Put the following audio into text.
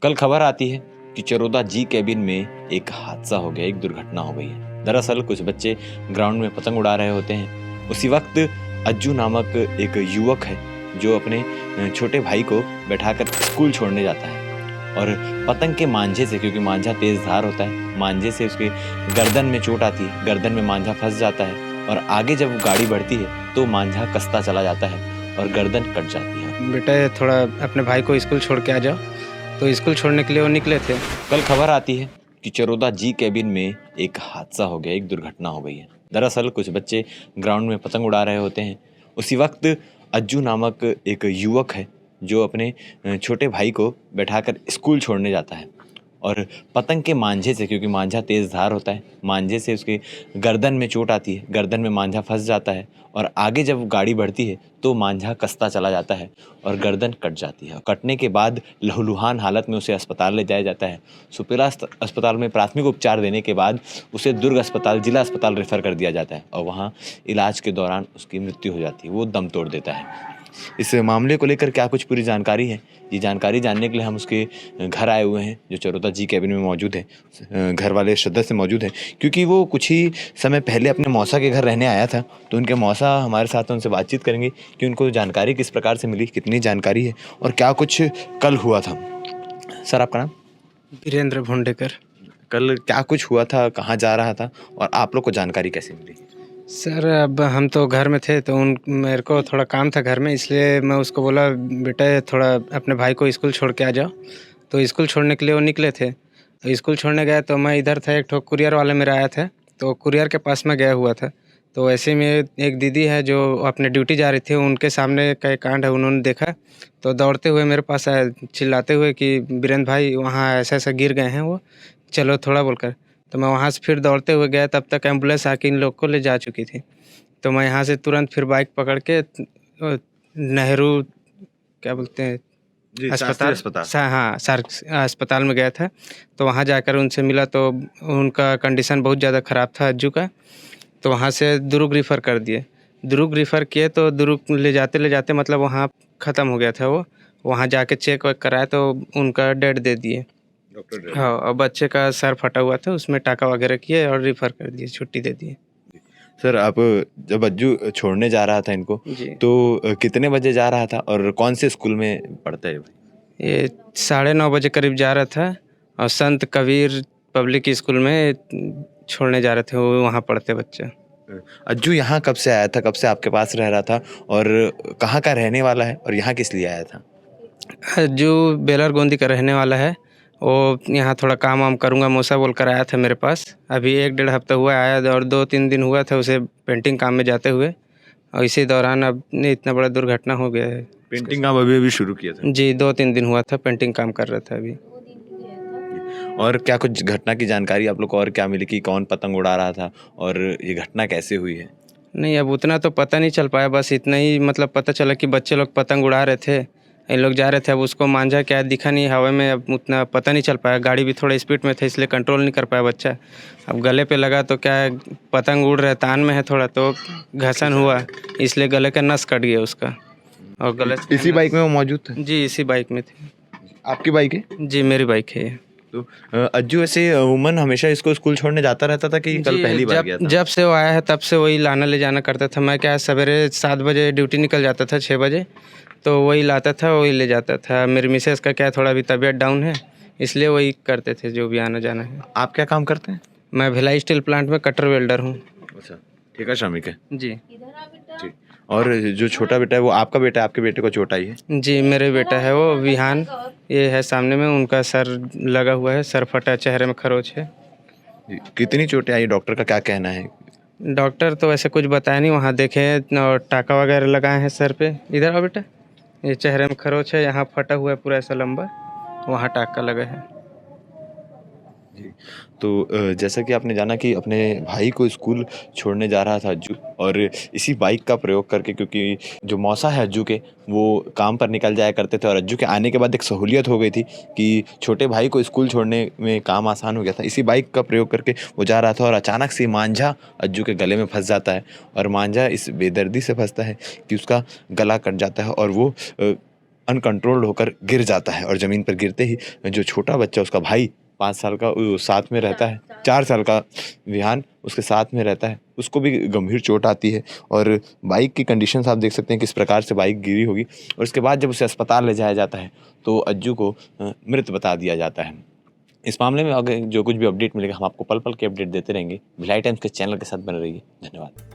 कल खबर आती है कि चरोदा जी कैबिन में एक हादसा हो गया, एक दुर्घटना हो गई है। दरअसल कुछ बच्चे ग्राउंड में पतंग उड़ा रहे होते हैं। उसी वक्त अज्जू नामक एक युवक है जो अपने छोटे भाई को बैठाकर स्कूल छोड़ने जाता है और पतंग के मांझे से, क्योंकि मांझा तेज धार होता है, मांझे से उसके गर्दन में चोट आती है, गर्दन में मांझा फंस जाता है और आगे जब गाड़ी बढ़ती है तो मांझा कसता चला जाता है और गर्दन कट जाती है। बेटा थोड़ा अपने भाई को स्कूल छोड़ के आ जाओ। तो स्कूल छोड़ने के लिए वो निकले थे। कल खबर आती है कि चरोदा जी कैबिन में एक हादसा हो गया, एक दुर्घटना हो गई है। दरअसल कुछ बच्चे ग्राउंड में पतंग उड़ा रहे होते हैं। उसी वक्त अज्जू नामक एक युवक है जो अपने छोटे भाई को बैठाकर स्कूल छोड़ने जाता है और पतंग के मांझे से, क्योंकि मांझा तेज धार होता है, मांझे से उसके गर्दन में चोट आती है, गर्दन में मांझा फंस जाता है और आगे जब गाड़ी बढ़ती है तो मांझा कसता चला जाता है और गर्दन कट जाती है। कटने के बाद लहूलुहान हालत में उसे अस्पताल ले जाया जाता है। सुपेला अस्पताल में प्राथमिक उपचार देने के बाद उसे दुर्ग अस्पताल, जिला अस्पताल रेफर कर दिया जाता है और वहाँ इलाज के दौरान उसकी मृत्यु हो जाती है, वो दम तोड़ देता है। इस मामले को लेकर क्या कुछ पूरी जानकारी है, ये जानकारी जानने के लिए हम उसके घर आए हुए हैं जो चरोदा जी कैबिन में मौजूद है। घर वाले सदस्य मौजूद हैं क्योंकि वो कुछ ही समय पहले अपने मौसा के घर रहने आया था, तो उनके मौसा हमारे साथ हैं, उनसे बातचीत करेंगे कि उनको जानकारी किस प्रकार से मिली, कितनी जानकारी है और क्या कुछ कल हुआ था। सर, आपका नाम? वीरेंद्र भोंडेकर। कल क्या कुछ हुआ था, कहाँ जा रहा था और आप लोग को जानकारी कैसे मिली? सर अब हम तो घर में थे, तो मेरे को थोड़ा काम था घर में, इसलिए मैं उसको बोला बेटा थोड़ा अपने भाई को स्कूल छोड़ के आ जाओ। तो स्कूल छोड़ने के लिए वो निकले थे। तो स्कूल छोड़ने गए तो मैं इधर था, एक ठो कुरियर वाले मेरा आया था, तो कुरियर के पास में गया हुआ था। तो ऐसे में एक दीदी है जो अपने ड्यूटी जा रही थी, उनके सामने का एक कांड है, उन्होंने देखा तो दौड़ते हुए मेरे पास आए, चिल्लाते हुए कि वीरेंद्र भाई वहाँ ऐसा ऐसा गिर गए हैं, वो चलो थोड़ा बोलकर। तो मैं वहाँ से फिर दौड़ते हुए गया, तब तक एम्बुलेंस आके इन लोग को ले जा चुकी थी। तो मैं यहाँ से तुरंत फिर बाइक पकड़ के नेहरू, क्या बोलते हैं, अस्पताल में गया था। तो वहाँ जाकर उनसे मिला तो उनका कंडीशन बहुत ज़्यादा ख़राब था अज्जू का। तो वहाँ से दुर्ग रेफ़र कर दिए। दुर्ग रेफ़र किए तो दुर्ग ले जाते मतलब वहाँ ख़त्म हो गया था वो। वहाँ जाके चेक वेक कराया तो उनका डेड दे दिए। हाँ, और बच्चे का सर फटा हुआ था, उसमें टाँका वगैरह किए और रेफ़र कर दिए, छुट्टी दे दिए। सर, आप जब अज्जू छोड़ने जा रहा था इनको, तो कितने बजे जा रहा था और कौन से स्कूल में पढ़ता है? ये 9:30 बजे करीब जा रहा था और संत कबीर पब्लिक स्कूल में छोड़ने जा रहे थे, वो वहाँ पढ़ते बच्चे। अज्जू यहाँ कब से आया था, कब से आपके पास रह रहा था और कहाँ का रहने वाला है और यहाँ किस लिए आया था? अज्जू बेलर गोंदी का रहने वाला है। वो यहाँ थोड़ा काम वाम करूँगा मौसा बोल कर आया था मेरे पास। अभी 1-1.5 हफ्ता हुआ आया और 2-3 दिन हुआ था उसे पेंटिंग काम में जाते हुए, और इसी दौरान अब इतना बड़ा दुर्घटना हो गया है। पेंटिंग काम अभी शुरू किया था? जी, 2-3 दिन हुआ था, पेंटिंग काम कर रहा था अभी। और क्या कुछ घटना की जानकारी आप लोग को और क्या मिली कि कौन पतंग उड़ा रहा था और ये घटना कैसे हुई है? नहीं, अब उतना तो पता नहीं चल पाया, बस इतना ही मतलब पता चला कि बच्चे लोग पतंग उड़ा रहे थे, इन लोग जा रहे थे। अब उसको मांझा क्या दिखा नहीं हवा में, अब उतना पता नहीं चल पाया। गाड़ी भी थोड़ा स्पीड में था इसलिए कंट्रोल नहीं कर पाया बच्चा। अब गले पे लगा तो क्या है, पतंग उड़ रहा है, तान में है थोड़ा, तो घर्षण हुआ, इसलिए गले का नस कट गया उसका। और गले से इसी बाइक में वो मौजूद था? जी, इसी बाइक में थी। आपकी बाइक है? जी, मेरी बाइक है ये। तो अज्जू ऐसे अमूमन हमेशा इसको स्कूल छोड़ने जाता रहता था कि कल पहली बार गया था? जब से वो आया है तब से वही लाना ले जाना करता था। मैं क्या सवेरे 7 बजे ड्यूटी निकल जाता था, 6 बजे, तो वही लाता था, वही ले जाता था। मेरी मिसेस का क्या थोड़ा अभी तबीयत डाउन है, इसलिए वही करते थे जो भी आना जाना है। आप क्या काम करते हैं? मैं भिलाई स्टील प्लांट में कटर वेल्डर हूँ। अच्छा, ठेका श्रमिक है जी। जी। और जो छोटा बेटा है वो आपका बेटा है? आपके बेटे को चोट आई है? जी, मेरे बेटा है वो विहान, ये है सामने में, उनका सर लगा हुआ है, सर फटा, चेहरे में खरोच है। कितनी चोटें आई, डॉक्टर का क्या कहना है? डॉक्टर तो ऐसे कुछ बताया नहीं, वहाँ देखे हैं और टाँका वगैरह लगाए हैं सर पे। इधर आओ बेटा, ये चेहरे में खरोच है, यहाँ फटा हुआ है पूरा ऐसा लंबा, वहाँ टाँका लगा है। जी। तो जैसा कि आपने जाना कि अपने भाई को स्कूल छोड़ने जा रहा था अज्जू, और इसी बाइक का प्रयोग करके, क्योंकि जो मौसा है अज्जू के, वो काम पर निकल जाया करते थे और अज्जू के आने के बाद एक सहूलियत हो गई थी कि छोटे भाई को स्कूल छोड़ने में काम आसान हो गया था। इसी बाइक का प्रयोग करके वो जा रहा था और अचानक से मांझा अज्जू के गले में फंस जाता है और मांझा इस बेदर्दी से फंसता है कि उसका गला कट जाता है और वो अनकंट्रोल्ड होकर गिर जाता है और ज़मीन पर गिरते ही जो छोटा बच्चा उसका भाई 5 साल का साथ में रहता है, 4 साल का विहान उसके साथ में रहता है, उसको भी गंभीर चोट आती है और बाइक की कंडीशंस आप देख सकते हैं किस प्रकार से बाइक गिरी होगी और उसके बाद जब उसे अस्पताल ले जाया जाता है तो अज्जू को मृत बता दिया जाता है। इस मामले में आगे जो कुछ भी अपडेट मिलेगा हम आपको पल-पल की अपडेट देते रहेंगे। भिलाई टाइम्स के चैनल के साथ बने रहिए। धन्यवाद।